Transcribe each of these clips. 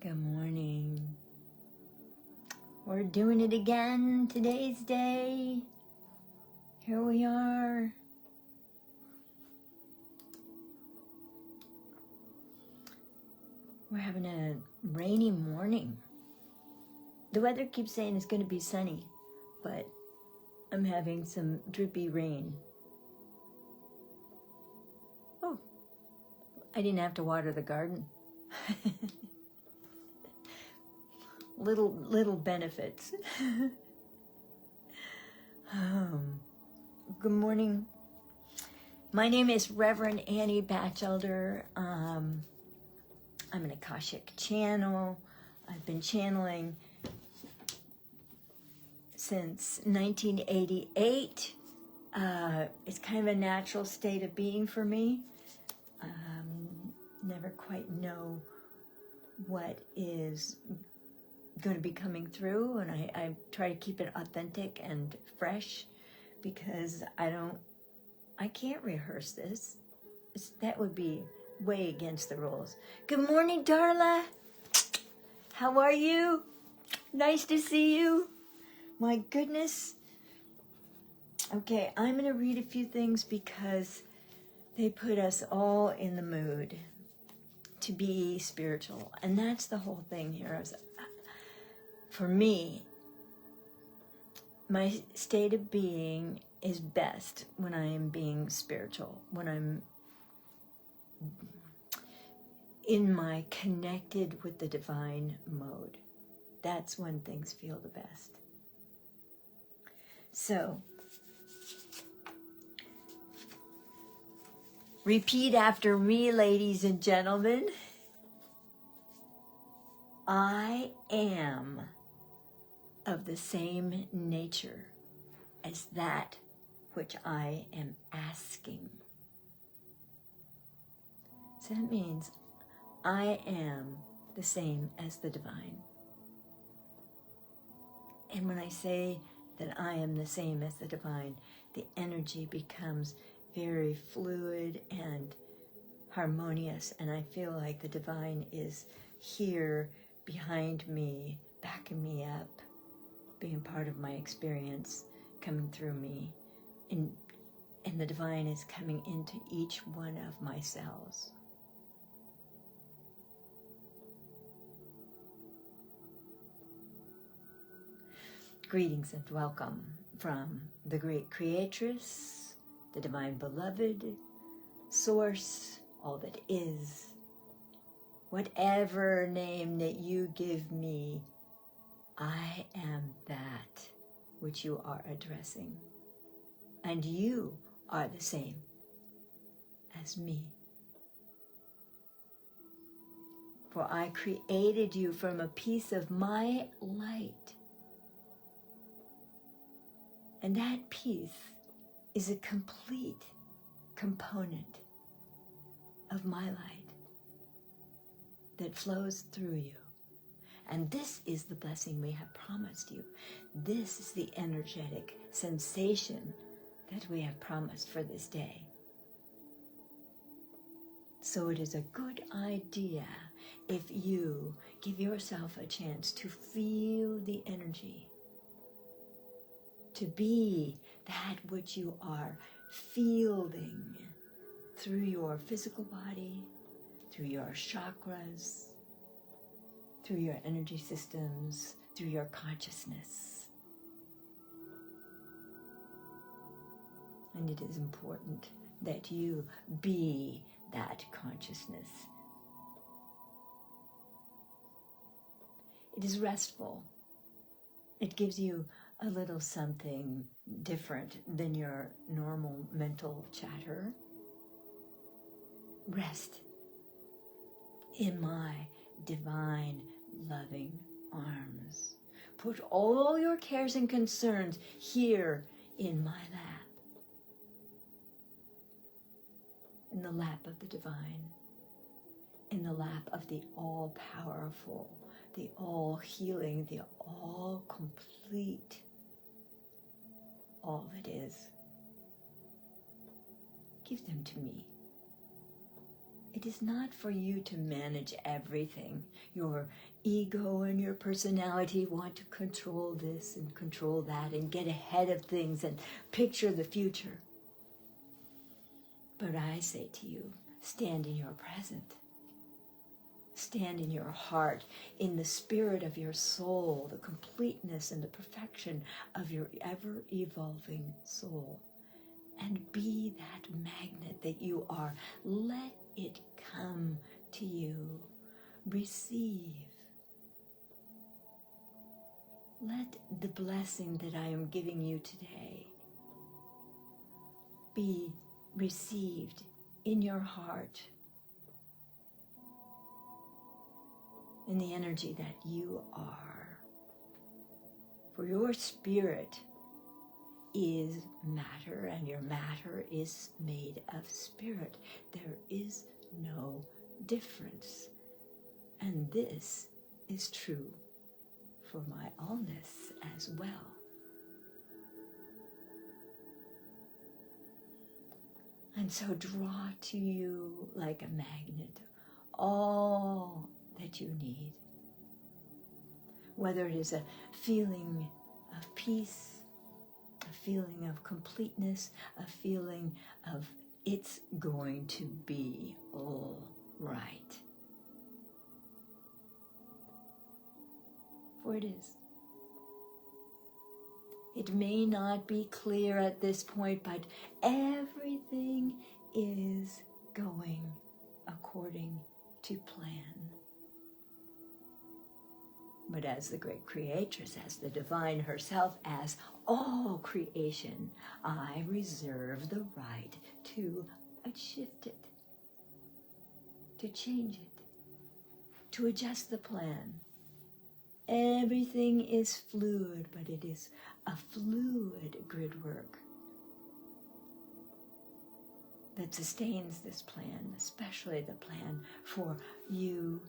Good morning. We're doing it again. Today's day. Here we are. We're having a rainy morning. The weather keeps saying it's going to be sunny, but I'm having some drippy rain. Oh, I didn't have to water the garden. Little benefits. Good morning. My name is Reverend Annie Bachelder. I'm an Akashic channel. I've been channeling since 1988. It's kind of a natural state of being for me. Never quite know what is going to be coming through, and I try to keep it authentic and fresh because I can't rehearse this. That would be way against the rules. Good morning, Darla. How are you? Nice to see you. My goodness. Okay, I'm going to read a few things because they put us all in the mood to be spiritual, and that's the whole thing here. For me, my state of being is best when I am being spiritual, when I'm in my connected with the divine mode. That's when things feel the best. So, repeat after me, ladies and gentlemen. I am of the same nature as that which I am asking. So that means I am the same as the divine. And when I say that I am the same as the divine, the energy becomes very fluid and harmonious, and I feel like the divine is here behind me, backing me up, being part of my experience, coming through me, and the divine is coming into each one of my cells. Greetings and welcome from the Great Creatress, the Divine Beloved, Source, all that is. Whatever name that you give me, I am that which you are addressing. And you are the same as me. For I created you from a piece of my light. And that piece is a complete component of my light that flows through you. And this is the blessing we have promised you. This is the energetic sensation that we have promised for this day. So it is a good idea if you give yourself a chance to feel the energy, to be that which you are fielding through your physical body, through your chakras, through your energy systems, through your consciousness. And it is important that you be that consciousness. It is restful. It gives you a little something different than your normal mental chatter. Rest in my divine, loving arms. Put all your cares and concerns here in my lap. In the lap of the divine. In the lap of the all-powerful, the all-healing, the all-complete, all that is. Give them to me. It is not for you to manage everything. Your ego and your personality want to control this and control that and get ahead of things and picture the future. But I say to you, stand in your present. Stand in your heart, in the spirit of your soul, the completeness and the perfection of your ever-evolving soul. And be that magnet that you are. Let it come to you. Receive. Let the blessing that I am giving you today be received in your heart, in the energy that you are. For your spirit is matter, and your matter is made of spirit. There is no difference. And this is true for my allness as well. And so draw to you like a magnet all that you need. Whether it is a feeling of peace, a feeling of completeness, a feeling of it's going to be all right. For it is. It may not be clear at this point, but everything is going according to plan. But as the Great Creatress, as the Divine herself, as all creation, I reserve the right to shift it, to change it, to adjust the plan. Everything is fluid, but it is a fluid grid work that sustains this plan, especially the plan for you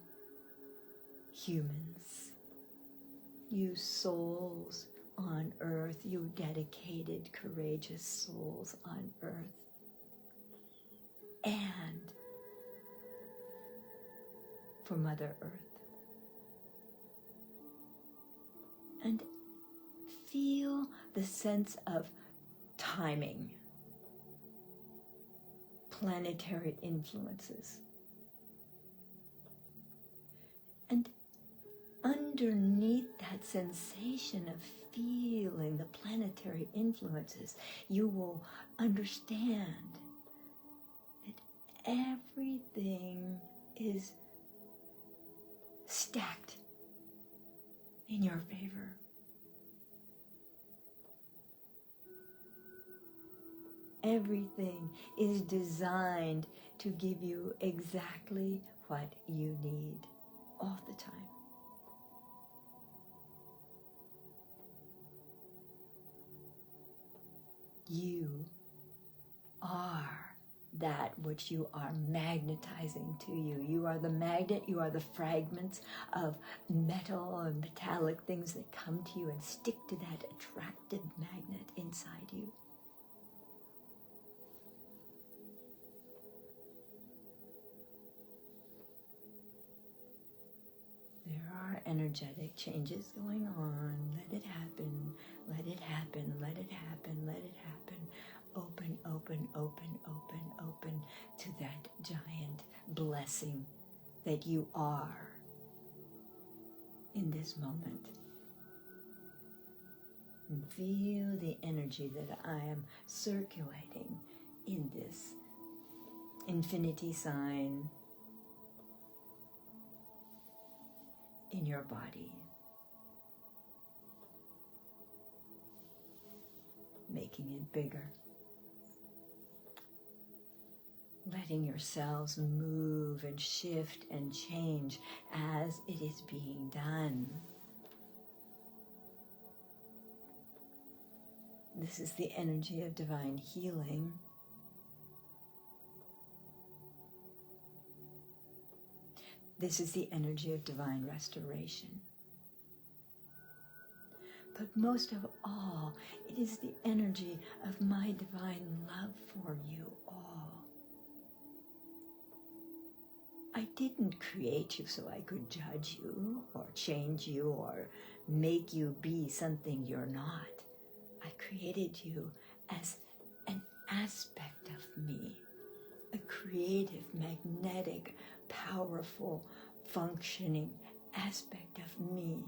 humans, you souls on earth, you dedicated, courageous souls on earth, and for Mother Earth. And feel the sense of timing, planetary influences. And underneath that sensation of feeling the planetary influences, you will understand that everything is stacked in your favor. Everything is designed to give you exactly what you need all the time. You are that which you are magnetizing to you. You are the magnet, you are the fragments of metal and metallic things that come to you and stick to that attractive magnet inside you. There are energetic changes going on. Let it happen, let it happen, let it happen, let it happen. Open, open, open, open, open to that giant blessing that you are in this moment. And feel the energy that I am circulating in this infinity sign in your body, making it bigger. Letting yourselves move and shift and change as it is being done. This is the energy of divine healing. This is the energy of divine restoration. But most of all, it is the energy of my divine love for you all. didn't create you so I could judge you or change you or make you be something you're not. I created you as an aspect of me, a creative, magnetic, powerful, functioning aspect of me,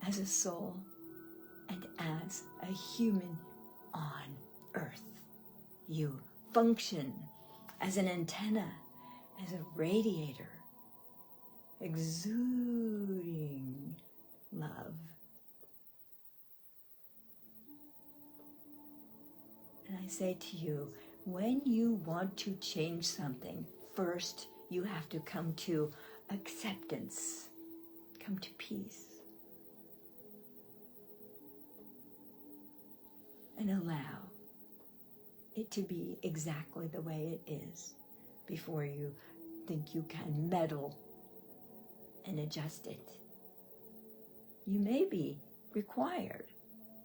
as a soul and as a human on earth. You function as an antenna, as a radiator, exuding love. And I say to you, when you want to change something, first you have to come to acceptance, come to peace, and allow it to be exactly the way it is before you think you can meddle and adjust it. You may be required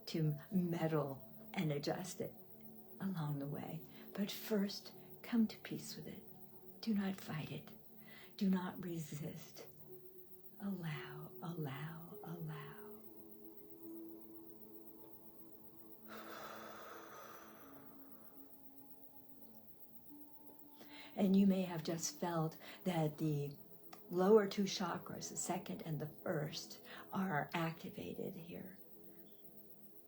to meddle and adjust it along the way, but first come to peace with it. Do not fight it. Do not resist. Allow, allow, allow. And you may have just felt that the lower two chakras, the second and the first, are activated here.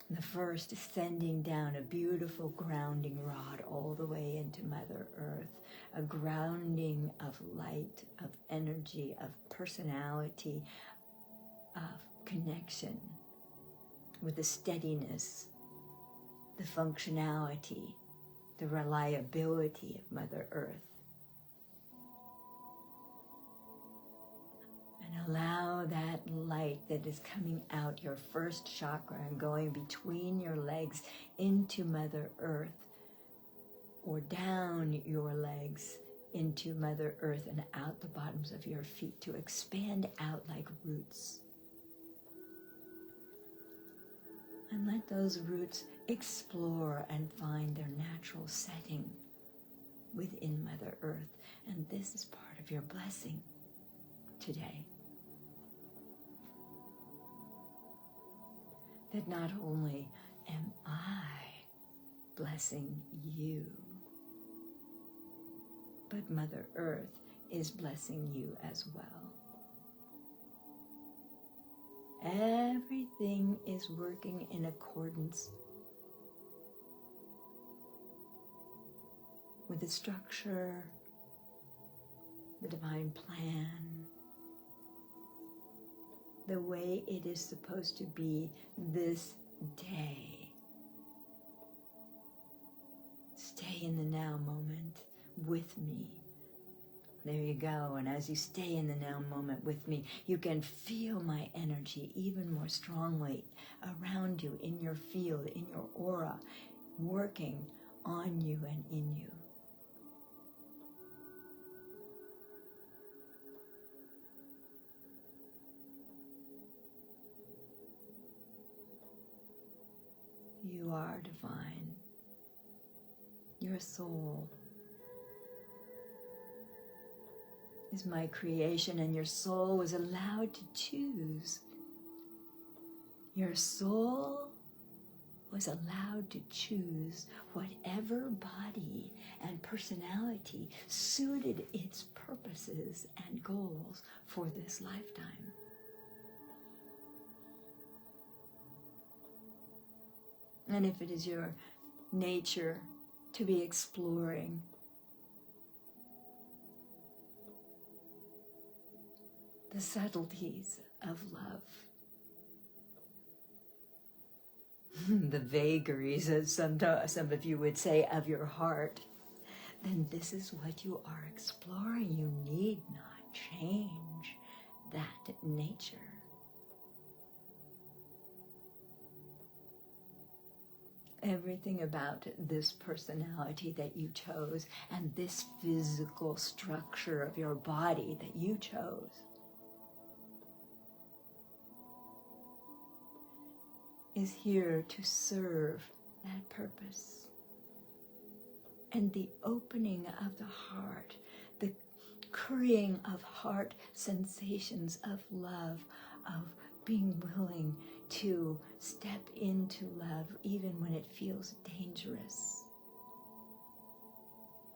The first is sending down a beautiful grounding rod all the way into Mother Earth, a grounding of light, of energy, of personality, of connection with the steadiness, the functionality, the reliability of Mother Earth. And allow that light that is coming out your first chakra and going between your legs into Mother Earth, or down your legs into Mother Earth and out the bottoms of your feet, to expand out like roots. And let those roots explore and find their natural setting within Mother Earth. And this is part of your blessing today. That not only am I blessing you, but Mother Earth is blessing you as well. Everything is working in accordance with the structure, the divine plan, the way it is supposed to be this day. Stay in the now moment with me. There you go. And as you stay in the now moment with me, you can feel my energy even more strongly around you, in your field, in your aura, working on you and in you. You are divine. Your soul is my creation, and your soul was allowed to choose. Your soul was allowed to choose whatever body and personality suited its purposes and goals for this lifetime. And if it is your nature to be exploring the subtleties of love, the vagaries, as some of you would say, of your heart, then this is what you are exploring. You need not change that nature. Everything about this personality that you chose and this physical structure of your body that you chose is here to serve that purpose. And the opening of the heart, the currying of heart sensations of love, of being willing to step into love even when it feels dangerous,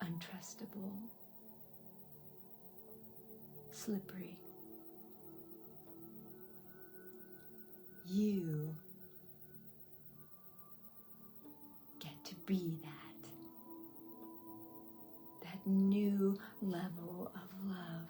untrustable, slippery. You get to be that new level of love.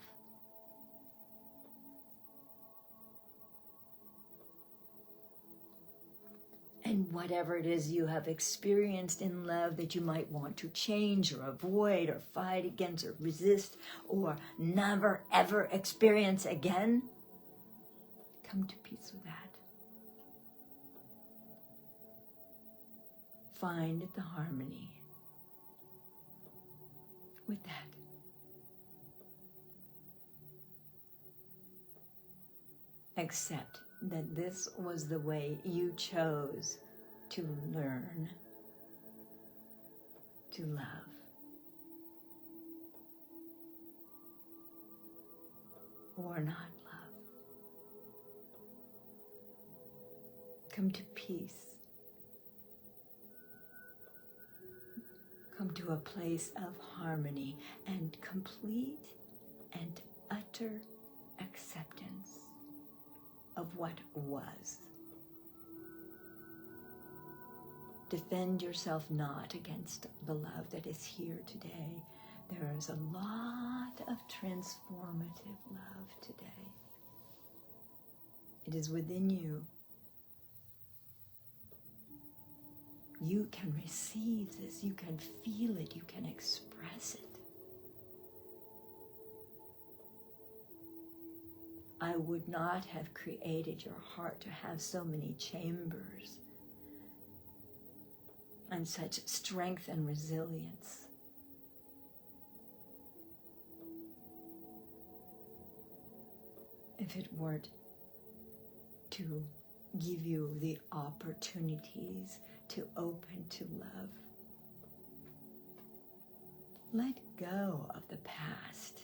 And whatever it is you have experienced in love that you might want to change or avoid or fight against or resist or never ever experience again, come to peace with that. Find the harmony with that. Accept that this was the way you chose to learn to love. Or not love. Come to peace. Come to a place of harmony and complete and utter acceptance of what was. Defend yourself not against the love that is here today. There is a lot of transformative love today. It is within you. You can receive this, you can feel it, you can express it. I would not have created your heart to have so many chambers and such strength and resilience. If it weren't to give you the opportunities to open to love. Let go of the past.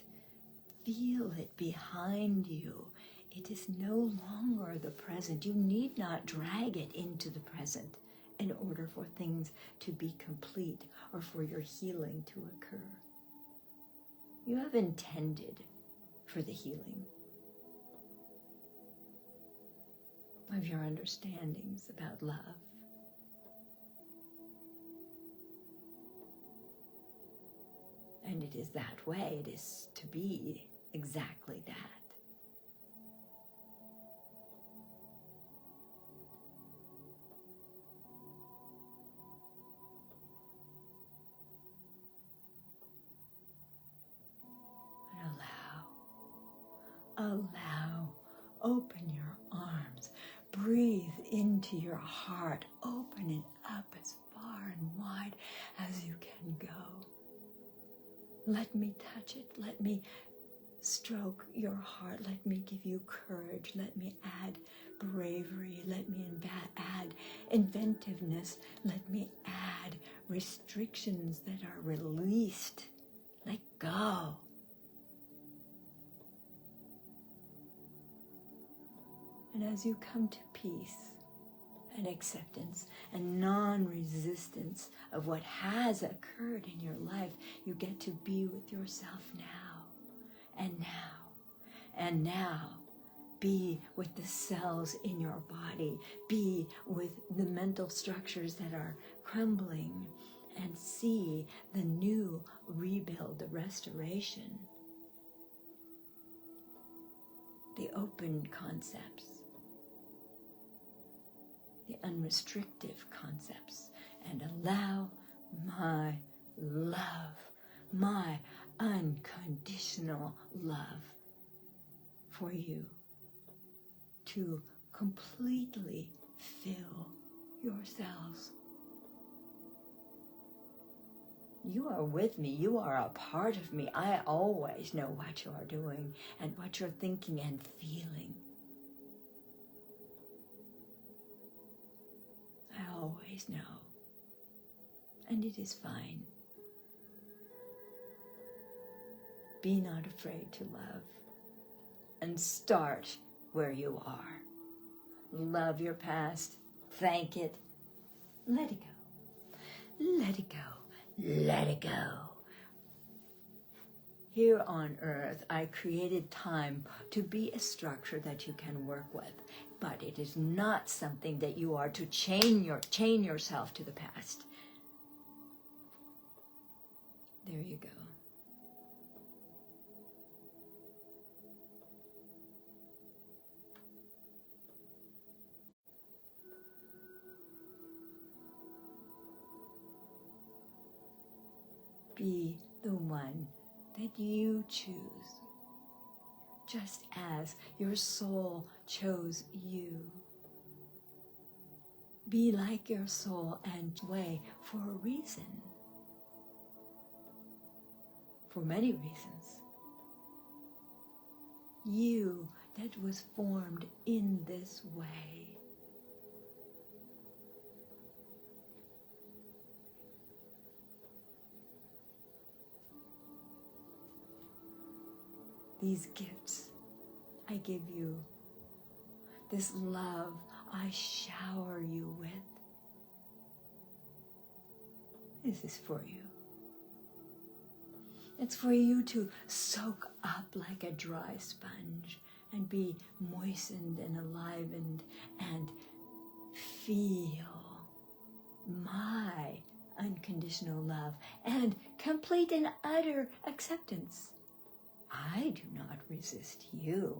Feel it behind you. It is no longer the present. You need not drag it into the present in order for things to be complete or for your healing to occur. You have intended for the healing of your understandings about love. And it is that way. It is to be exactly that. And allow, open your arms, breathe into your heart, open it up as far and wide as you can go. Let me touch it. Let me stroke your heart. Let me give you courage. Let me add bravery. Let me add inventiveness. Let me add restrictions that are released. Let go. And as you come to peace and acceptance and non-resistance of what has occurred in your life, you get to be with yourself now and now and now. Be with the cells in your body. Be with the mental structures that are crumbling and see the new rebuild, the restoration, the open concepts, the unrestrictive concepts, and allow my love, my unconditional love for you to completely fill your cells. You are with me. You are a part of me. I always know what you are doing and what you're thinking and feeling. I always know. And it is fine. Be not afraid to love. And start where you are. Love your past. Thank it. Let it go. Let it go. Let it go. Here on earth, I created time to be a structure that you can work with, but it is not something that you are to chain yourself to the past. There you go. Be the one that you choose, just as your soul chose you. Be like your soul and way for a reason, for many reasons. You that was formed in this way. These gifts I give you, this love I shower you with, this is for you. It's for you to soak up like a dry sponge and be moistened and enlivened and feel my unconditional love and complete and utter acceptance. I do not resist you.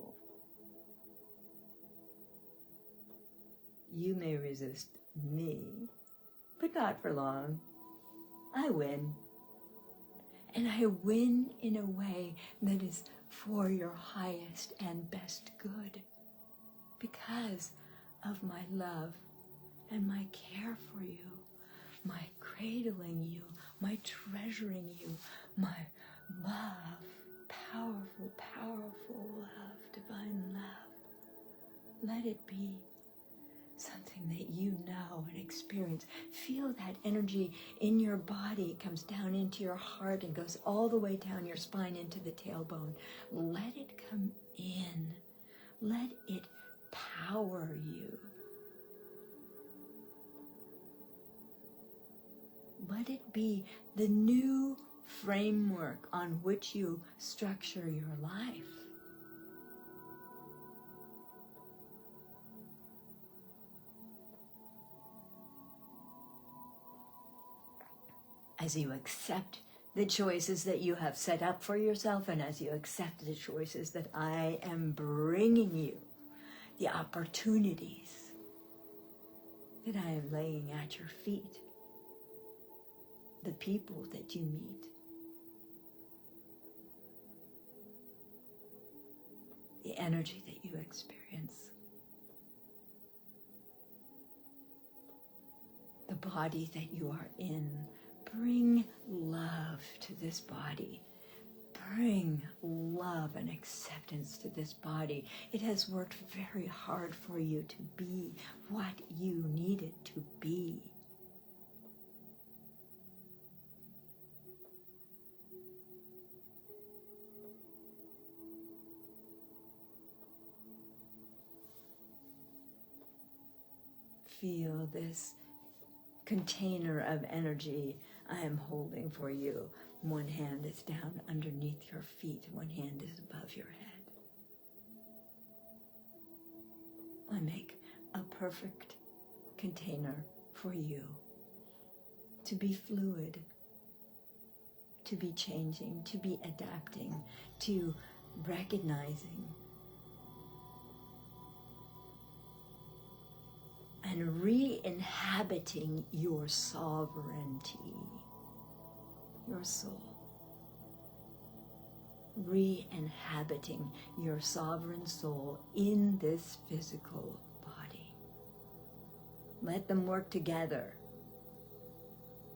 You may resist me, but not for long. I win. And I win in a way that is for your highest and best good, because of my love and my care for you, my cradling you, my treasuring you, my love. Powerful, powerful love, divine love. Let it be something that you know and experience. Feel that energy in your body. It comes down into your heart and goes all the way down your spine into the tailbone. Let it come in. Let it power you. Let it be the new framework on which you structure your life. As you accept the choices that you have set up for yourself, and as you accept the choices that I am bringing you, the opportunities that I am laying at your feet, the people that you meet, the energy that you experience, the body that you are in. Bring love to this body. Bring love and acceptance to this body. It has worked very hard for you to be what you needed to be. Feel this container of energy I am holding for you. One hand is down underneath your feet. One hand is above your head. I make a perfect container for you to be fluid, to be changing, to be adapting, to recognizing and re-inhabiting your sovereignty, your soul. Re-inhabiting your sovereign soul in this physical body. Let them work together.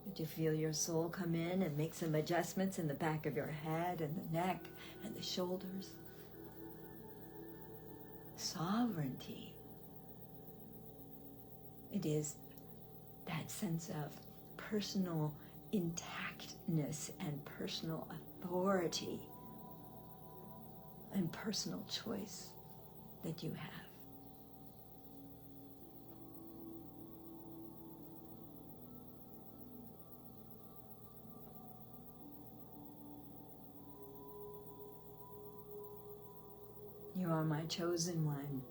Did you feel your soul come in and make some adjustments in the back of your head and the neck and the shoulders? Sovereignty. It is that sense of personal intactness and personal authority and personal choice that you have. You are my chosen one.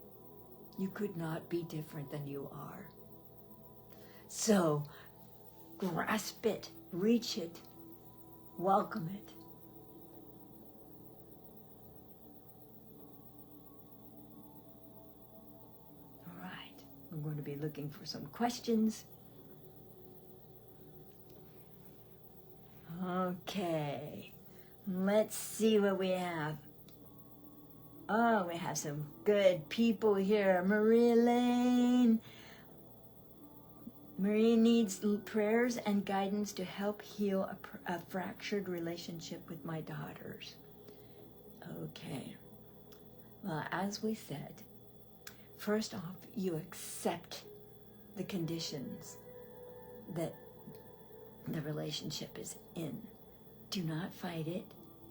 You could not be different than you are. So, grasp it, reach it, welcome it. All right, we're going to be looking for some questions. Okay, let's see what we have. Oh, we have some good people here. Marie Lane. Marie needs prayers and guidance to help heal a fractured relationship with my daughters. Okay. Well, as we said, first off, you accept the conditions that the relationship is in. Do not fight it.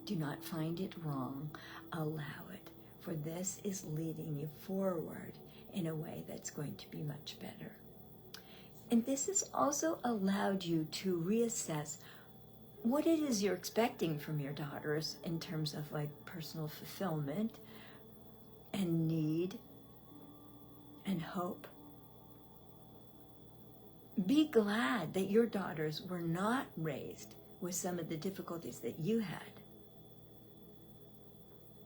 Do not find it wrong. Allow it. For this is leading you forward in a way that's going to be much better. And this has also allowed you to reassess what it is you're expecting from your daughters in terms of like personal fulfillment and need and hope. Be glad that your daughters were not raised with some of the difficulties that you had.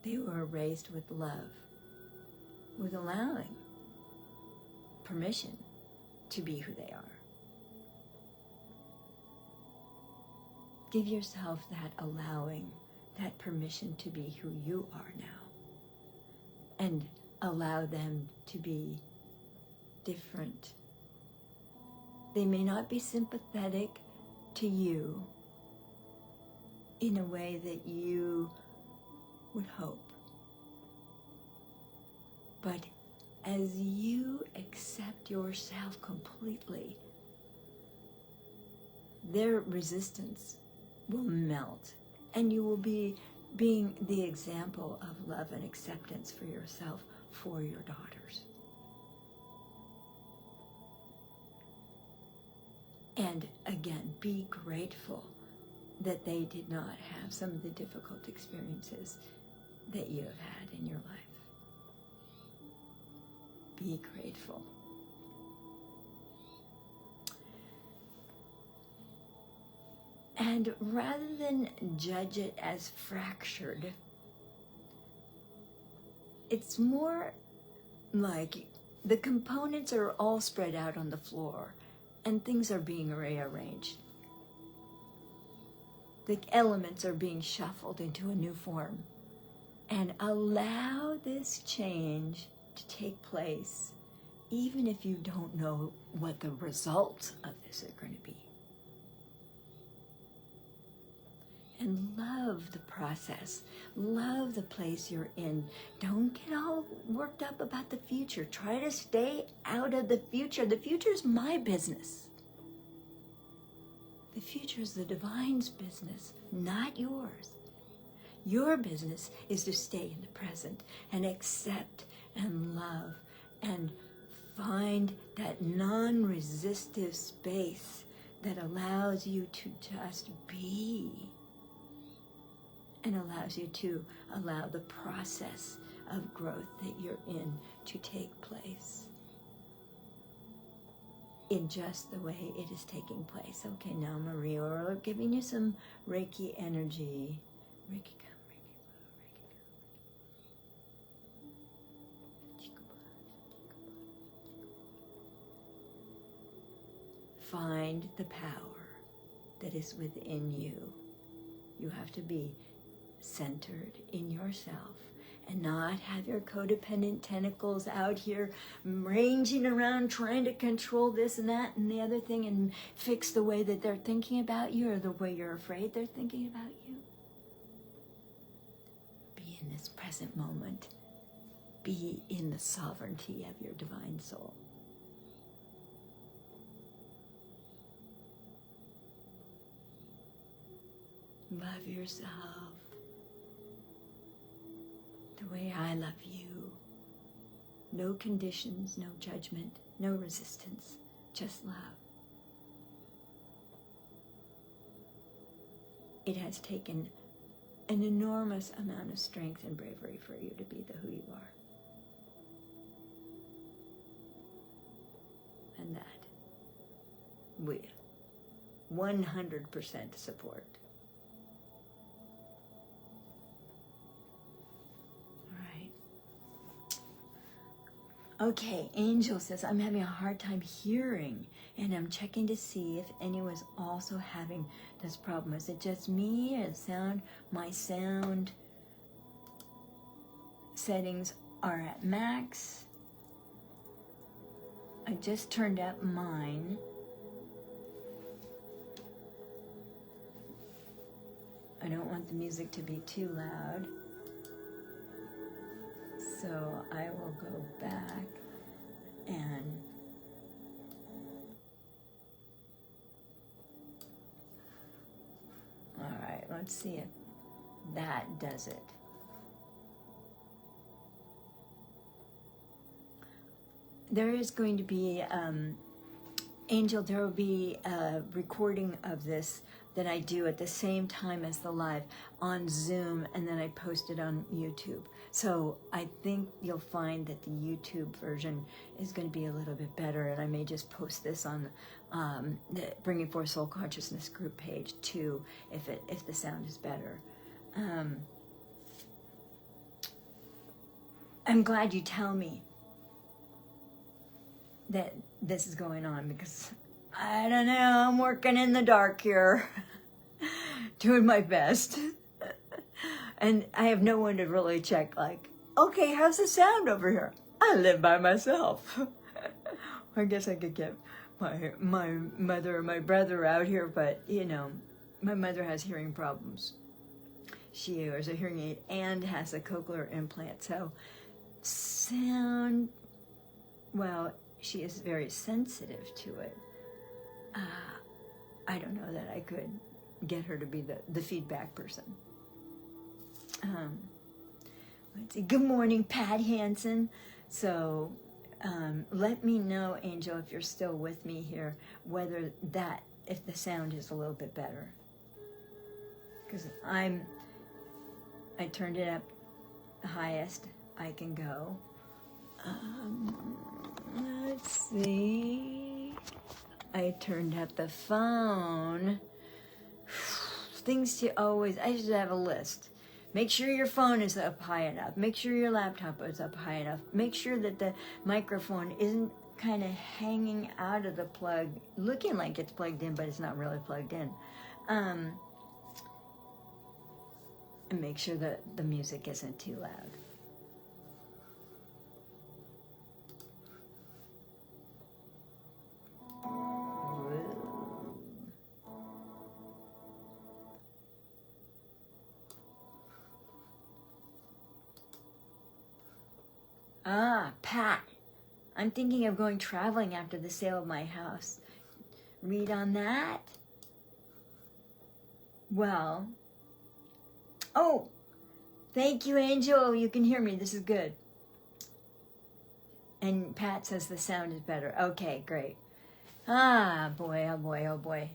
They were raised with love, with allowing permission to be who they are. Give yourself that allowing, that permission to be who you are now. And allow them to be different. They may not be sympathetic to you in a way that you would hope. But as you accept yourself completely, their resistance will melt, and you will be being the example of love and acceptance for yourself, for your daughters. And again, be grateful that they did not have some of the difficult experiences that you have had in your life. Be grateful. And rather than judge it as fractured, it's more like the components are all spread out on the floor and things are being rearranged. The elements are being shuffled into a new form. And allow this change to take place, even if you don't know what the results of this are going to be. And love the process. Love the place you're in. Don't get all worked up about the future. Try to stay out of the future. The future is my business. The future is the divine's business, not yours. Your business is to stay in the present and accept and love and find that non-resistive space that allows you to just be and allows you to allow the process of growth that you're in to take place in just the way it is taking place. Okay, now Marie, we're giving you some Reiki energy. Reiki come. Find the power that is within you. You have to be centered in yourself and not have your codependent tentacles out here ranging around trying to control this and that and the other thing and fix the way that they're thinking about you or the way you're afraid they're thinking about you. Be in this present moment. Be in the sovereignty of your divine soul. Love yourself the way I love you. No conditions, no judgment, no resistance, just love. It has taken an enormous amount of strength and bravery for you to be who you are. And that we 100% support. All right. Okay, Angel says, I'm having a hard time hearing, and I'm checking to see if anyone's also having this problem. Is it just me, or my sound settings are at max? I just turned up mine. I don't want the music to be too loud. So I will go back and all right, let's see if that does it. There is going to be, Angel, there will be a recording of this that I do at the same time as the live on Zoom, and then I post it on YouTube. So I think you'll find that the YouTube version is going to be a little bit better, and I may just post this on the Bringing Forth Soul Consciousness group page too, if the sound is better. I'm glad you tell me that this is going on, because I don't know, I'm working in the dark here, doing my best. And I have no one to really check, like, okay, how's the sound over here? I live by myself. I guess I could get my mother or my brother out here, but, you know, my mother has hearing problems. She wears a hearing aid and has a cochlear implant, so sound, well, she is very sensitive to it. I don't know that I could get her to be the feedback person. Let's see. Good morning, Pat Hansen. So let me know, Angel, if you're still with me here, if the sound is a little bit better. Because I turned it up the highest I can go. Let's see. I turned up the phone. Things to always, I should have a list. Make sure your phone is up high enough. Make sure your laptop is up high enough. Make sure that the microphone isn't kind of hanging out of the plug, looking like it's plugged in, but it's not really plugged in. And make sure that the music isn't too loud. Pat, I'm thinking of going traveling after the sale of my house. Read on that? Well, oh, thank you, Angel. You can hear me. This is good. And Pat says the sound is better. Okay, great. Ah, boy, oh boy, oh boy.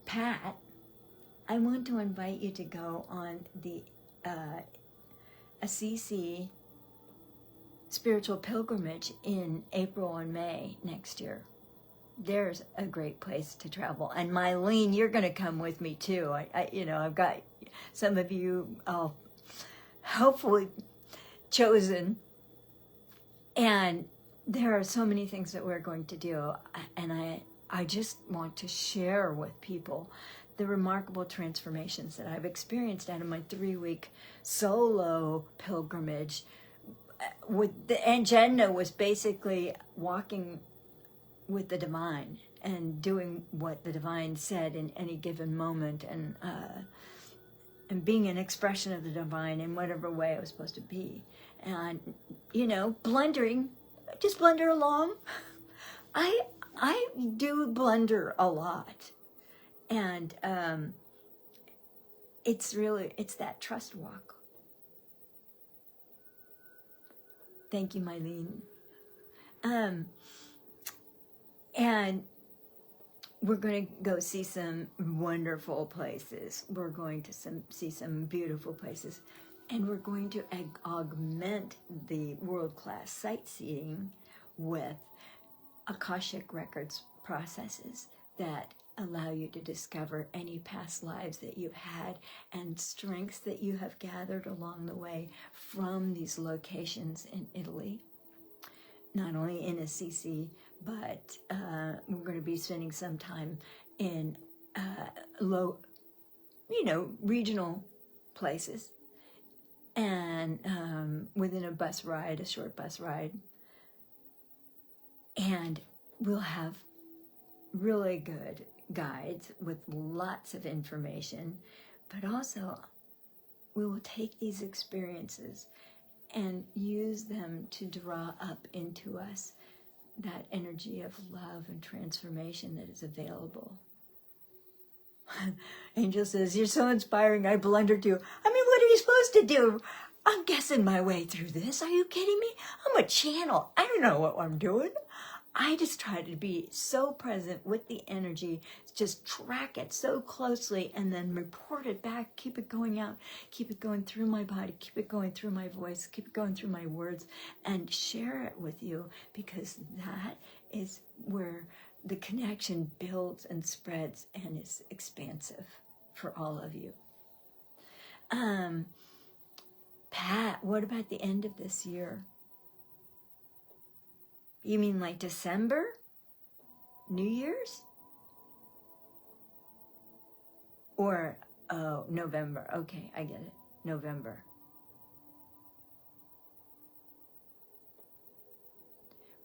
Pat, I want to invite you to go on the Assisi spiritual pilgrimage in April and May next year. There's a great place to travel. And Mylene, you're going to come with me too. I've got some of you hopefully chosen. And there are so many things that we're going to do. And I just want to share with people the remarkable transformations that I've experienced out of my 3-week solo pilgrimage. With the agenda was basically walking with the divine and doing what the divine said in any given moment, and being an expression of the divine in whatever way it was supposed to be. And blundering, just blunder along. I do blunder a lot. And it's that trust walk Thank you, Mylene. And we're going to go see some wonderful places. We're going to see some beautiful places. And we're going to augment the world-class sightseeing with Akashic Records processes that allow you to discover any past lives that you've had and strengths that you have gathered along the way from these locations in Italy. Not only in Assisi, but we're going to be spending some time in regional places, and within a bus ride, a short bus ride. And we'll have really good guides with lots of information, but also we will take these experiences and use them to draw up into us that energy of love and transformation that is available. Angel says, "You're so inspiring, I blundered you." I mean, what are you supposed to do? I'm guessing my way through this. Are you kidding me? I'm a channel. I don't know what I'm doing. I just try to be so present with the energy, just track it so closely and then report it back, keep it going out, keep it going through my body, keep it going through my voice, keep it going through my words, and share it with you, because that is where the connection builds and spreads and is expansive for all of you. Pat, what about the end of this year? You mean like December? New Year's? Or, oh, November. Okay, I get it. November.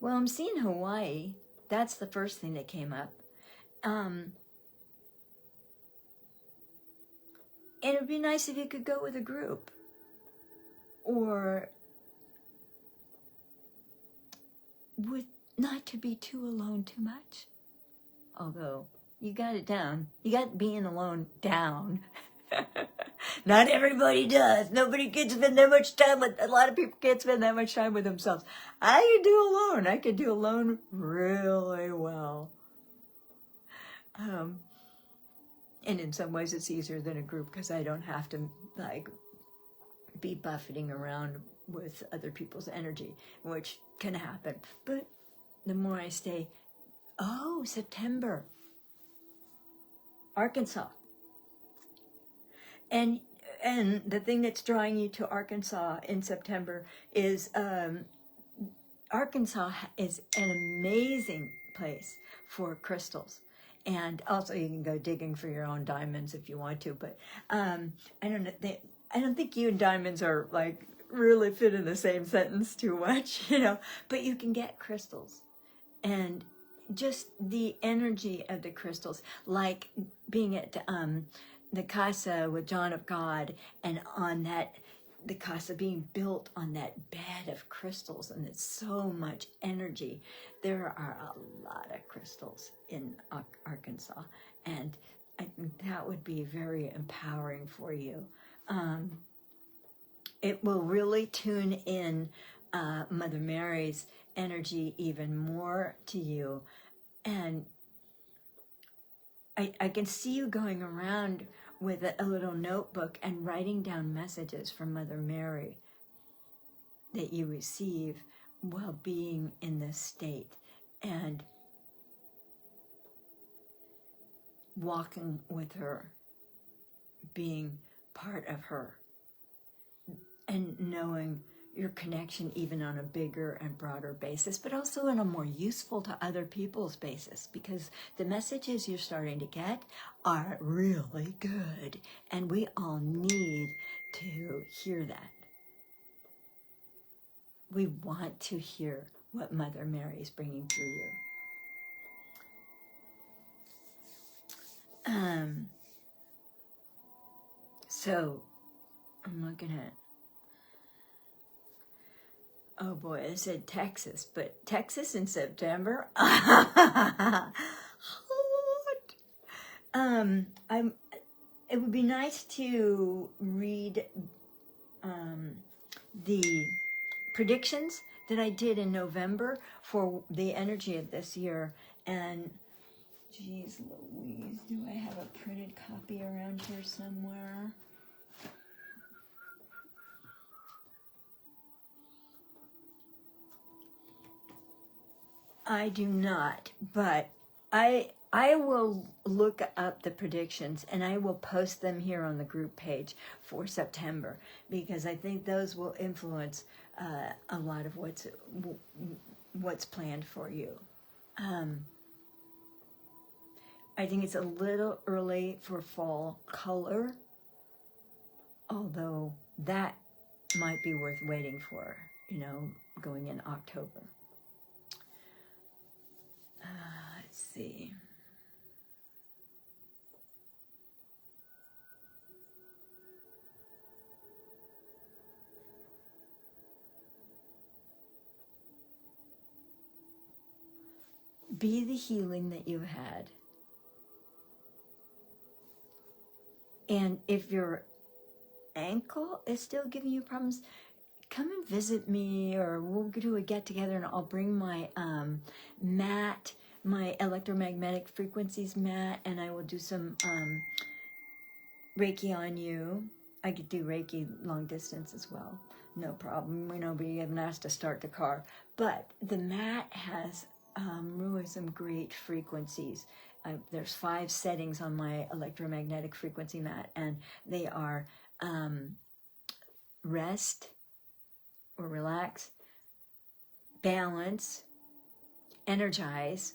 Well, I'm seeing Hawaii. That's the first thing that came up. And it would be nice if you could go with a group. Or with not to be too alone too much. Although, you got it down. You got being alone down. Not everybody does. Nobody can spend that much time with, a lot of people can't spend that much time with themselves. I can do alone. I can do alone really well. And in some ways it's easier than a group, because I don't have to like be buffeting around with other people's energy, which can happen. But the more I stay, oh, September, Arkansas. And the thing that's drawing you to Arkansas in September is Arkansas is an amazing place for crystals. And also you can go digging for your own diamonds if you want to, but I don't think you and diamonds are like really fit in the same sentence too much, you know, but you can get crystals. And just the energy of the crystals, like being at the casa with John of God, and on that, the casa being built on that bed of crystals, and it's so much energy. There are a lot of crystals in Arkansas, and I think that would be very empowering for you. It will really tune in Mother Mary's energy even more to you. And I can see you going around with a little notebook and writing down messages from Mother Mary that you receive while being in this state, and walking with her, being part of her, and knowing your connection even on a bigger and broader basis, but also in a more useful to other people's basis, because the messages you're starting to get are really good, and we all need to hear that. We want to hear what Mother Mary is bringing through you. So I'm looking at, oh boy, I said Texas, but Texas in September? Hot. It would be nice to read the predictions that I did in November for the energy of this year. And geez Louise, do I have a printed copy around here somewhere? I do not, but I will look up the predictions and I will post them here on the group page for September, because I think those will influence a lot of what's planned for you. I think it's a little early for fall color, although that might be worth waiting for, you know, going in October. Let's see. Be the healing that you had. And if your ankle is still giving you problems, come and visit me, or we'll do a get together and I'll bring my mat, my electromagnetic frequencies mat, and I will do some Reiki on you. I could do Reiki long distance as well. No problem. We know we haven't asked to start the car. But the mat has really some great frequencies. There's 5 settings on my electromagnetic frequency mat, and they are rest or relax, balance, energize,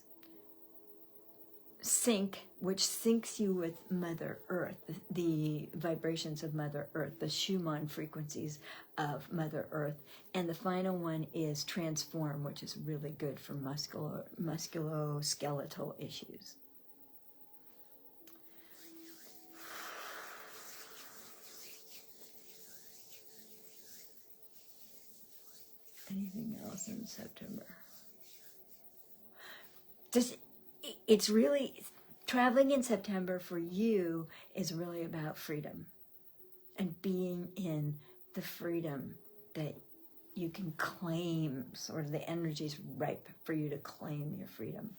sync, which syncs you with Mother Earth, the vibrations of Mother Earth, the Schumann frequencies of Mother Earth. And the final one is transform, which is really good for musculoskeletal issues. Anything else in September? It's really, traveling in September for you is really about freedom and being in the freedom that you can claim. Sort of the energy is ripe for you to claim your freedom.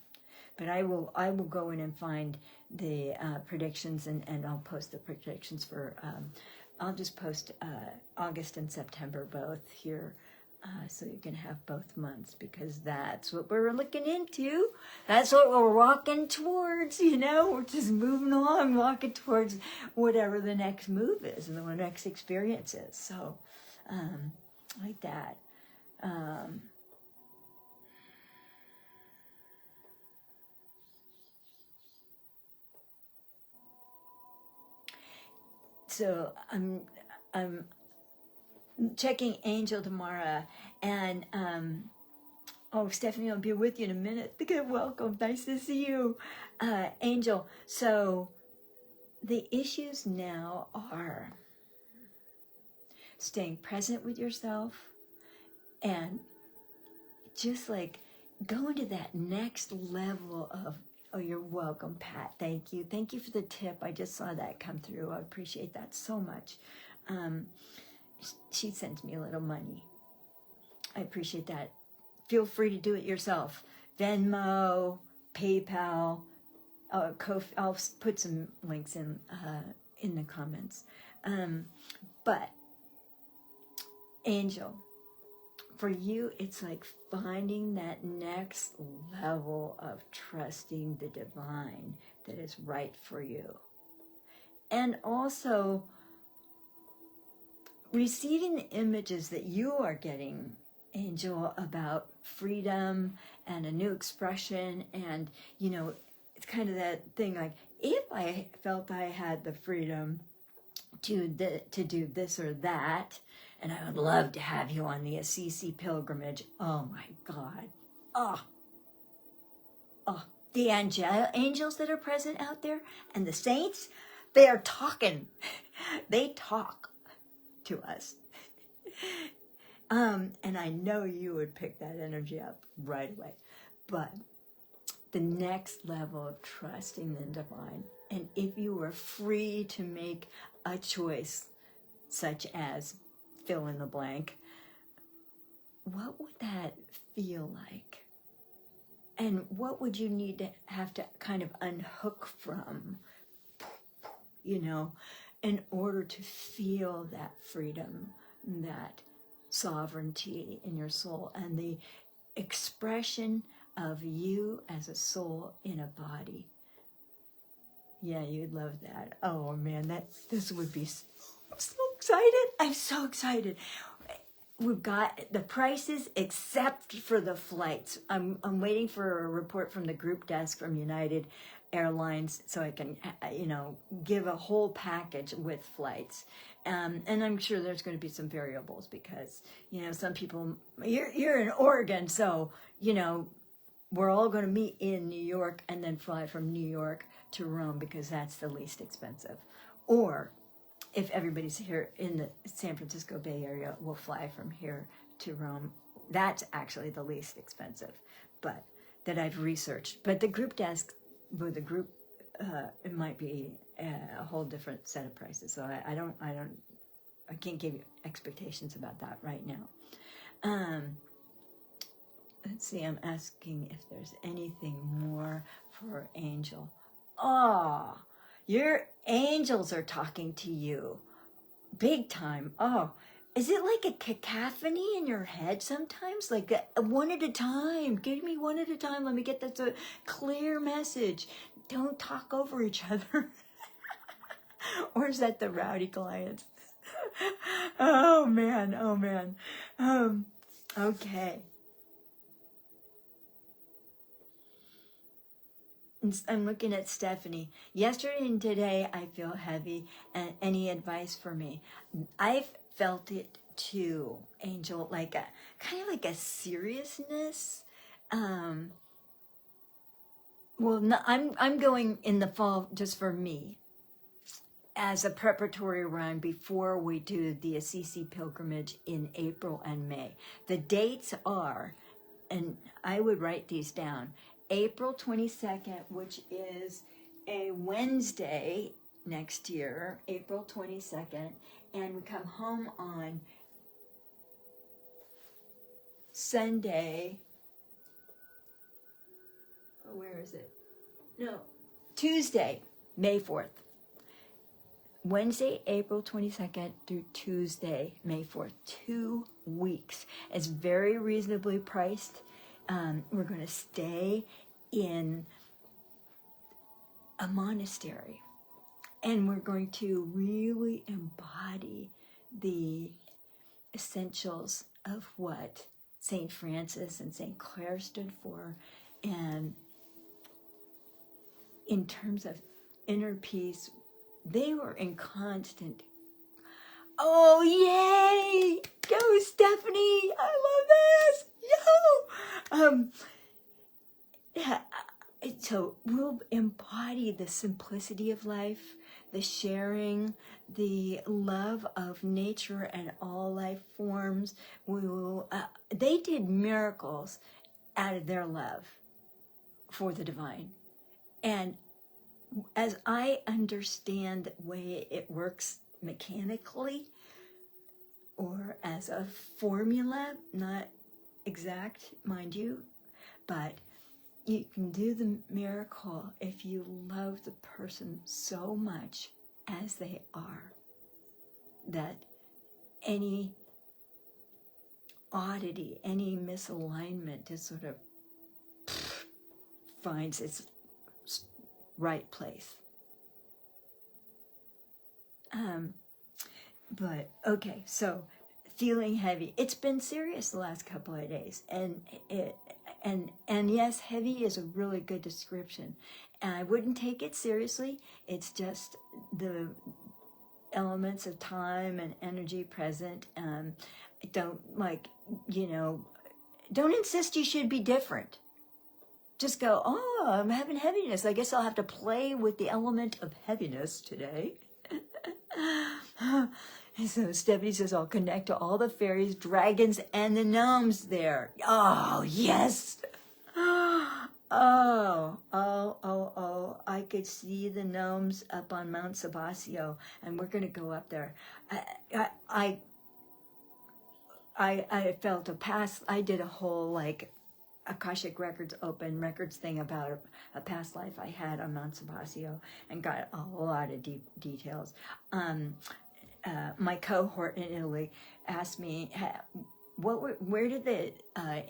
But I will go in and find the predictions, and I'll post the predictions for, I'll just post August and September both here. So you can have both months, because that's what we're looking into. That's what we're walking towards, you know. We're just moving along, walking towards whatever the next move is and the next experience is. So, like that. So I'm checking Angel tomorrow, and oh, Stephanie, I'll be with you in a minute. Welcome, nice to see you, Angel. So the issues now are staying present with yourself, and just like going to that next level of, oh, you're welcome, Pat. Thank you for the tip. I just saw that come through. I appreciate that so much. She sends me a little money. I appreciate that. Feel free to do it yourself. Venmo, PayPal. I'll put some links in the comments. But Angel, for you, it's like finding that next level of trusting the divine that is right for you, and also receiving the images that you are getting, Angel, about freedom and a new expression. And, you know, it's kind of that thing like, if I felt I had the freedom to do this or that, and I would love to have you on the Assisi pilgrimage. Oh my God. Oh, the angels that are present out there and the saints, they are talking. They talk to us. And I know you would pick that energy up right away. But the next level of trusting the divine, and if you were free to make a choice, such as fill in the blank, what would that feel like? And what would you need to have to kind of unhook from, you know, in order to feel that freedom, that sovereignty in your soul, and the expression of you as a soul in a body? Yeah, you'd love that. Oh man, this would be, I'm so excited. I'm so excited. We've got the prices except for the flights. I'm waiting for a report from the group desk from United Airlines so I can, you know, give a whole package with flights. And I'm sure there's going to be some variables because, you know, some people, you're in Oregon, so, you know, we're all going to meet in New York and then fly from New York to Rome because that's the least expensive. Or if everybody's here in the San Francisco Bay Area, we'll fly from here to Rome. That's actually the least expensive, but that I've researched. But the group desk, with the group, it might be a whole different set of prices. So I can't give you expectations about that right now. Let's see, I'm asking if there's anything more for Angel. Oh, your angels are talking to you. Big time. Oh, is it like a cacophony in your head sometimes? Like one at a time. Give me one at a time. Let me get this a clear message. Don't talk over each other. Or is that the rowdy clients? Oh, man. Oh, man. Okay. I'm looking at Stephanie. Yesterday and today, I feel heavy. And any advice for me? I've felt it too, Angel, like a kind of like a seriousness. Well, no, I'm going in the fall just for me as a preparatory run before we do the Assisi pilgrimage in April and May. The dates are, and I would write these down, April 22nd, which is a Wednesday next year, April 22nd, and we come home on Sunday. Oh, where is it? No, Tuesday, May 4th. Wednesday, April 22nd through Tuesday, May 4th. 2 weeks. It's very reasonably priced. We're going to stay in a monastery, and we're going to really embody the essentials of what St. Francis and St. Clare stood for, and in terms of inner peace, they were in constant. Oh, yay! Go, Stephanie! I love this! Yo! Yeah, so we'll embody the simplicity of life, the sharing, the love of nature and all life forms. We will. They did miracles out of their love for the divine, and as I understand the way it works mechanically, or as a formula, not exact, mind you, but you can do the miracle if you love the person so much as they are, that any oddity, any misalignment just sort of finds its right place. But okay, so feeling heavy. It's been serious the last couple of days, and yes, heavy is a really good description. And I wouldn't take it seriously. It's just the elements of time and energy present. Don't don't insist you should be different. Just go, oh, I'm having heaviness. I guess I'll have to play with the element of heaviness today. And so Stephanie says, I'll connect to all the fairies, dragons, and the gnomes there. Oh, yes. Oh, I could see the gnomes up on Mount Sabasio, and we're going to go up there. I felt a past, I did a whole like Akashic Records open records thing about a past life I had on Mount Sabasio and got a lot of deep details. My cohort in Italy asked me, where did the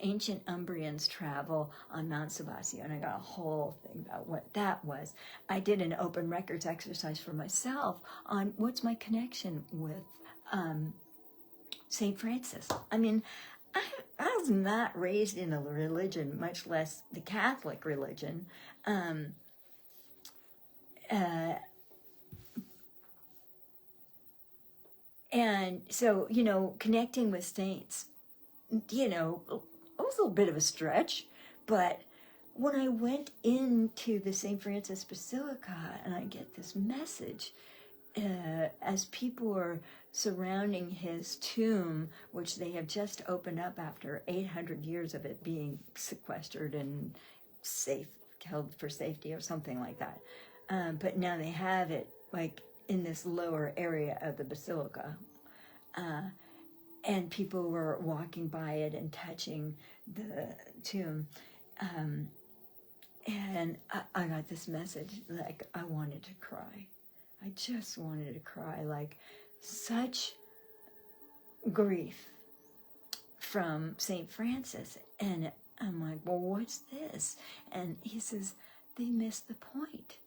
ancient Umbrians travel on Mount Sabasio? And I got a whole thing about what that was. I did an open records exercise for myself on what's my connection with St. Francis. I mean, I was not raised in a religion, much less the Catholic religion. And so, you know, connecting with saints, you know, it was a little bit of a stretch, but when I went into the St. Francis Basilica and I get this message, as people are surrounding his tomb, which they have just opened up after 800 years of it being sequestered and safe, held for safety or something like that. But now they have it like in this lower area of the basilica. And people were walking by it and touching the tomb. And I got this message, like I wanted to cry. I just wanted to cry, like such grief from St. Francis. And I'm like, well, what's this? And he says, they missed the point.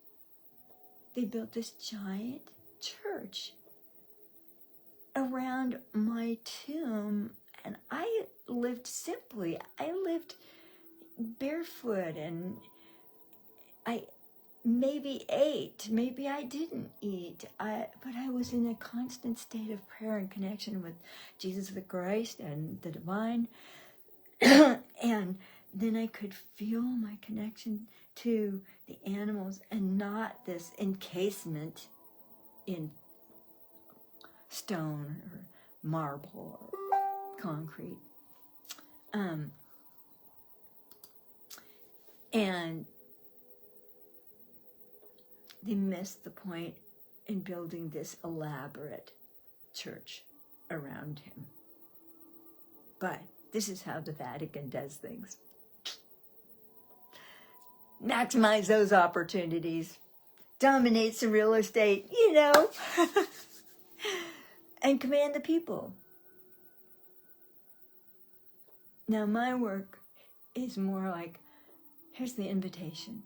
They built this giant church around my tomb, and I lived simply. I lived barefoot, and I maybe ate, maybe I didn't eat, but I was in a constant state of prayer and connection with Jesus the Christ and the divine. And then I could feel my connection to the animals and not this encasement in stone or marble or concrete. And they missed the point in building this elaborate church around him. But this is how the Vatican does things. Maximize those opportunities. Dominate some real estate, you know. And command the people. Now my work is more like, here's the invitation.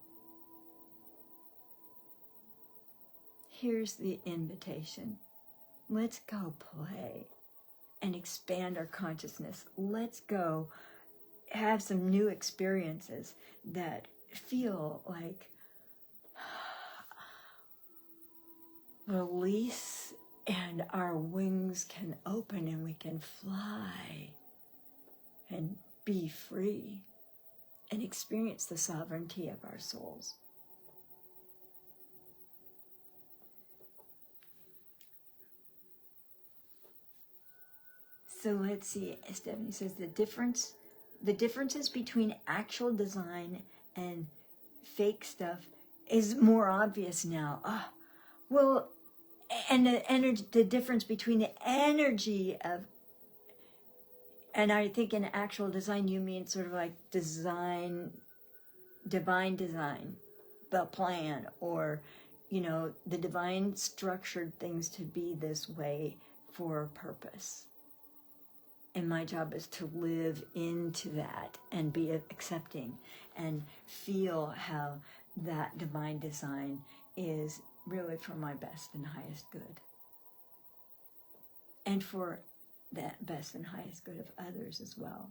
Here's the invitation. Let's go play and expand our consciousness. Let's go have some new experiences that feel like release, and our wings can open and we can fly and be free and experience the sovereignty of our souls. So let's see, Stephanie says the differences between actual design and fake stuff is more obvious now. Well, and the difference between the energy of, and I think in actual design you mean sort of like design, divine design, the plan, or, you know, the divine structured things to be this way for a purpose. And my job is to live into that and be accepting and feel how that divine design is really for my best and highest good. And for that best and highest good of others as well.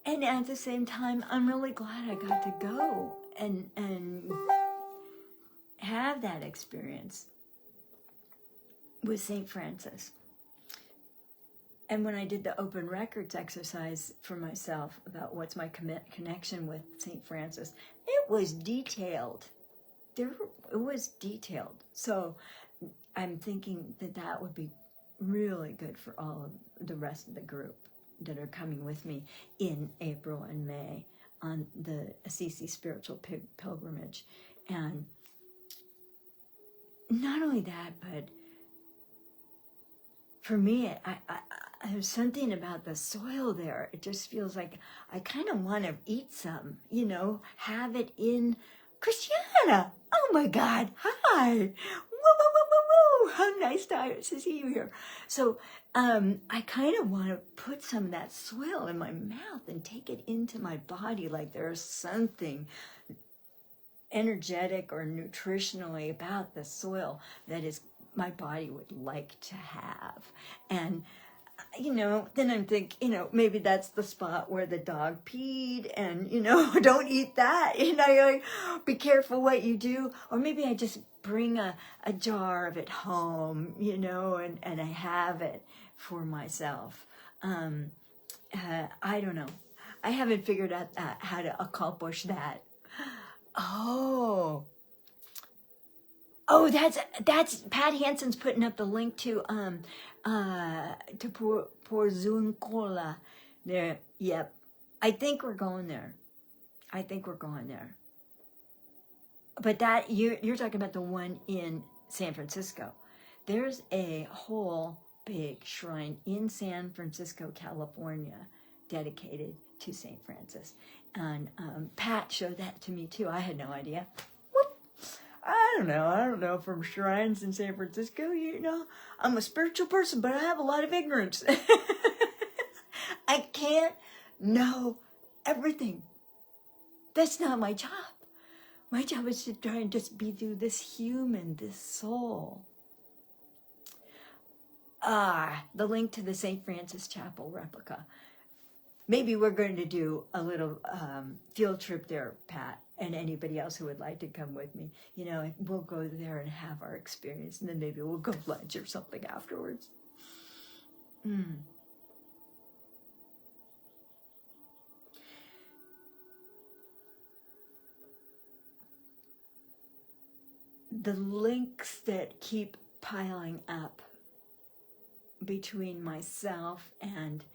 And at the same time, I'm really glad I got to go and have that experience with St. Francis. And when I did the open records exercise for myself about what's my connection with St. Francis, it was detailed. It was detailed. So I'm thinking that that would be really good for all of the rest of the group that are coming with me in April and May on the Assisi spiritual pilgrimage. And not only that, but for me, there's something about the soil there. It just feels like I kind of want to eat some, you know, have it in. Christiana, oh my God, hi. Woo, woo, woo, woo, woo. How nice to see you here. So I kind of want to put some of that soil in my mouth and take it into my body, like there's something energetic or nutritionally about the soil that is my body would like to have. And you know, then I'm thinking, you know, maybe that's the spot where the dog peed and, you know, don't eat that. You know, like, be careful what you do. Or maybe I just bring a jar of it home, you know, and I have it for myself. I don't know. I haven't figured out how to accomplish that. Oh, that's Pat Hansen's putting up the link to Porzuncola there. Yep. I think we're going there. But that you're talking about the one in San Francisco. There's a whole big shrine in San Francisco, California, dedicated to St. Francis. And Pat showed that to me too. I had no idea. I don't know from shrines in San Francisco, you know. I'm a spiritual person, but I have a lot of ignorance. I can't know everything. That's not my job. My job is to try and just be through this human, this soul. The link to the St. Francis Chapel replica. Maybe we're going to do a little field trip there, Pat, and anybody else who would like to come with me. You know, we'll go there and have our experience, and then maybe we'll go lunch or something afterwards. The links that keep piling up between myself and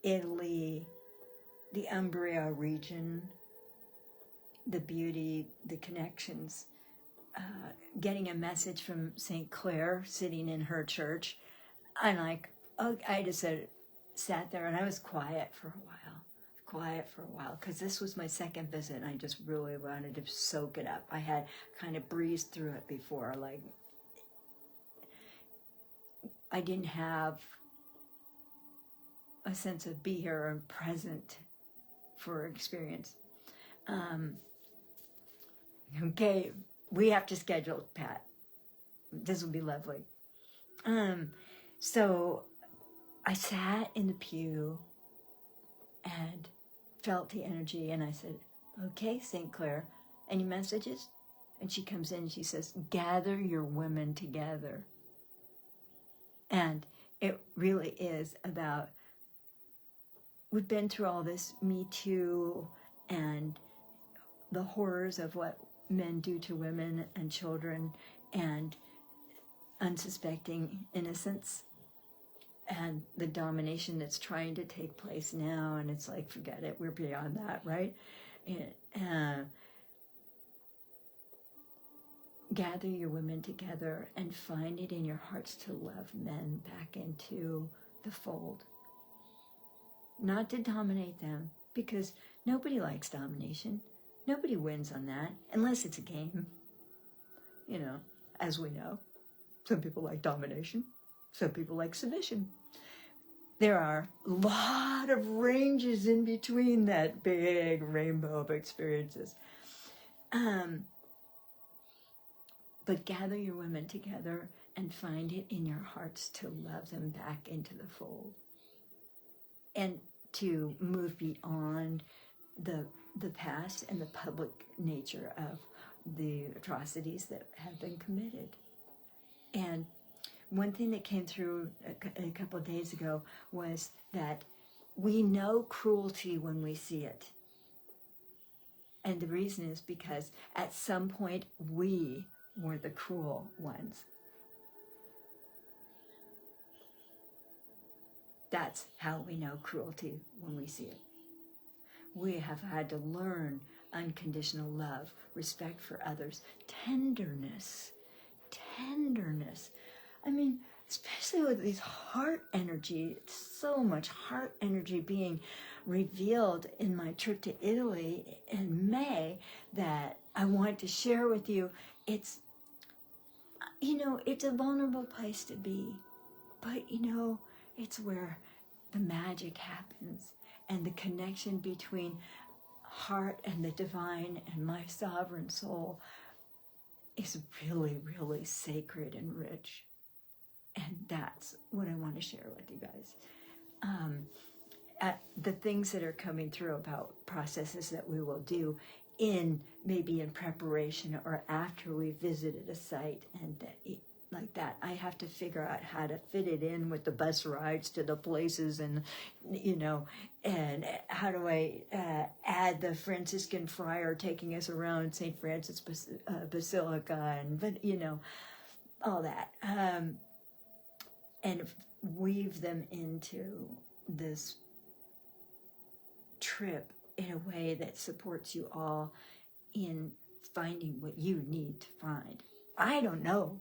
Italy, the Umbria region, the beauty, the connections, getting a message from St. Clair sitting in her church. And like, I just sat there and I was quiet for a while, because this was my second visit and I just really wanted to soak it up. I had kind of breezed through it before, like I didn't have a sense of be here and present for experience. Okay, we have to schedule, Pat. This will be lovely. So I sat in the pew and felt the energy, and I said, okay, St. Clair, any messages? And she comes in and she says, gather your women together. And it really is about, we've been through all this Me Too and the horrors of what men do to women and children and unsuspecting innocence and the domination that's trying to take place now. And it's like, forget it, we're beyond that, right? Gather your women together and find it in your hearts to love men back into the fold. Not to dominate them, because nobody likes domination. Nobody wins on that, unless it's a game. You know, as we know, some people like domination, some people like submission. There are a lot of ranges in between that big rainbow of experiences. But gather your women together and find it in your hearts to love them back into the fold. And to move beyond the past and the public nature of the atrocities that have been committed. And one thing that came through a couple of days ago was that we know cruelty when we see it. And the reason is because at some point we were the cruel ones. That's how we know cruelty when we see it. We have had to learn unconditional love, respect for others, tenderness, tenderness. I mean, especially with these heart energy, so much heart energy being revealed in my trip to Italy in May that I want to share with you. It's, it's a vulnerable place to be, but it's where the magic happens, and the connection between heart and the divine and my sovereign soul is really, really sacred and rich. And that's what I want to share with you guys. The things that are coming through about processes that we will do maybe in preparation or after we visited a site and like that. I have to figure out how to fit it in with the bus rides to the places, and and how do I add the Franciscan friar taking us around St. Francis Basilica, and all that, and weave them into this trip in a way that supports you all in finding what you need to find. I don't know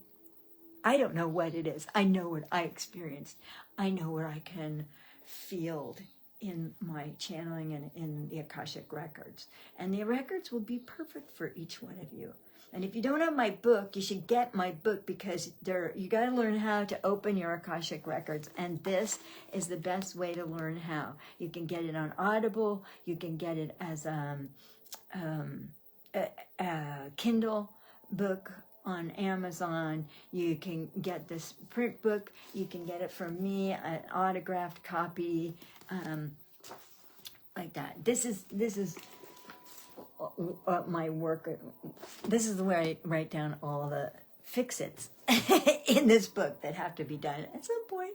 what it is. I know what I experienced. I know where I can field in my channeling and in the Akashic Records. And the records will be perfect for each one of you. And if you don't have my book, you should get my book, because you got to learn how to open your Akashic Records. And this is the best way to learn how. You can get it on Audible. You can get it as a Kindle book on Amazon. You can get this print book. You can get it from me, an autographed copy, like that. This is my work. This is where I write down all the fix-its in this book that have to be done. At some point,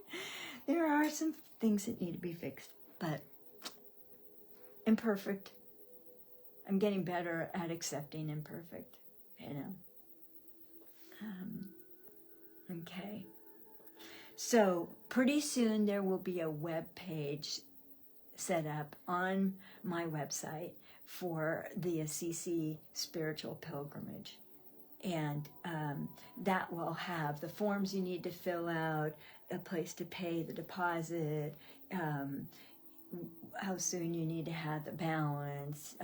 there are some things that need to be fixed, but imperfect. I'm getting better at accepting imperfect, Okay. So pretty soon there will be a web page set up on my website for the Assisi spiritual pilgrimage. And that will have the forms you need to fill out, a place to pay the deposit, how soon you need to have the balance,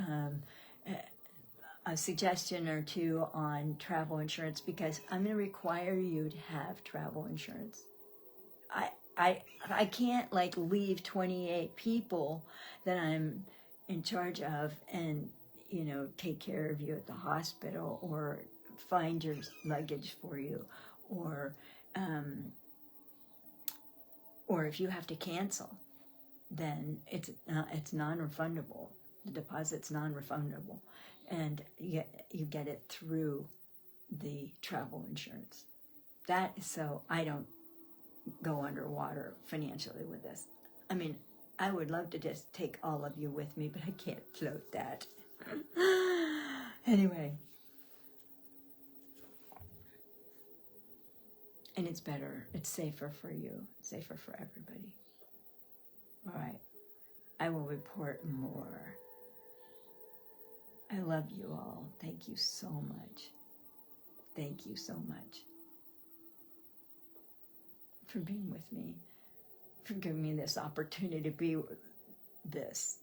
a suggestion or two on travel insurance, because I'm going to require you to have travel insurance. I can't leave 28 people that I'm in charge of and take care of you at the hospital, or find your luggage for you, or if you have to cancel, then it's non-refundable. The deposit's non-refundable, and you get it through the travel insurance. That is so I don't go underwater financially with this. I mean, I would love to just take all of you with me, but I can't float that. Anyway. And it's better. It's safer for you. Safer for everybody. All right. I will report more. I love you all. Thank you so much. Thank you so much for being with me, for giving me this opportunity to be this.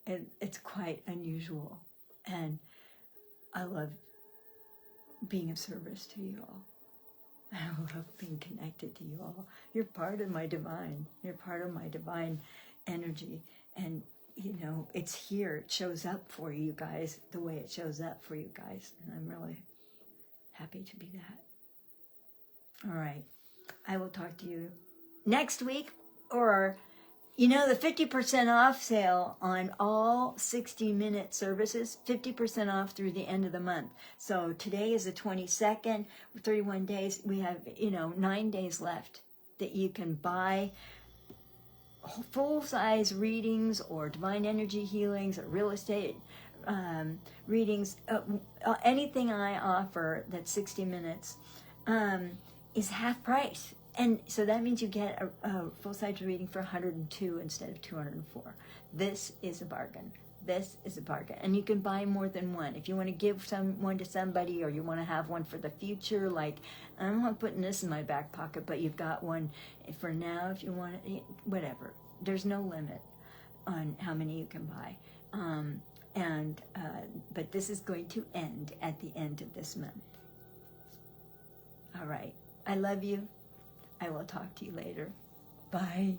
And it's quite unusual. And I love being of service to you all. I love being connected to you all. You're part of my divine. You're part of my divine energy. And, it's here. It shows up for you guys the way it shows up for you guys. And I'm really happy to be that. All right. I will talk to you next week, or, the 50% off sale on all 60-minute services, 50% off through the end of the month. So today is the 22nd, 31 days. We have, 9 days left that you can buy full-size readings, or divine energy healings, or real estate readings. Anything I offer that's 60 minutes is half price. And so that means you get a full-size reading for $102 instead of $204. This is a bargain. This is a bargain. And you can buy more than one. If you want to give one to somebody, or you want to have one for the future, like, I'm not putting this in my back pocket, but you've got one for now if you want it, whatever. There's no limit on how many you can buy. But this is going to end at the end of this month. All right. I love you. I will talk to you later. Bye.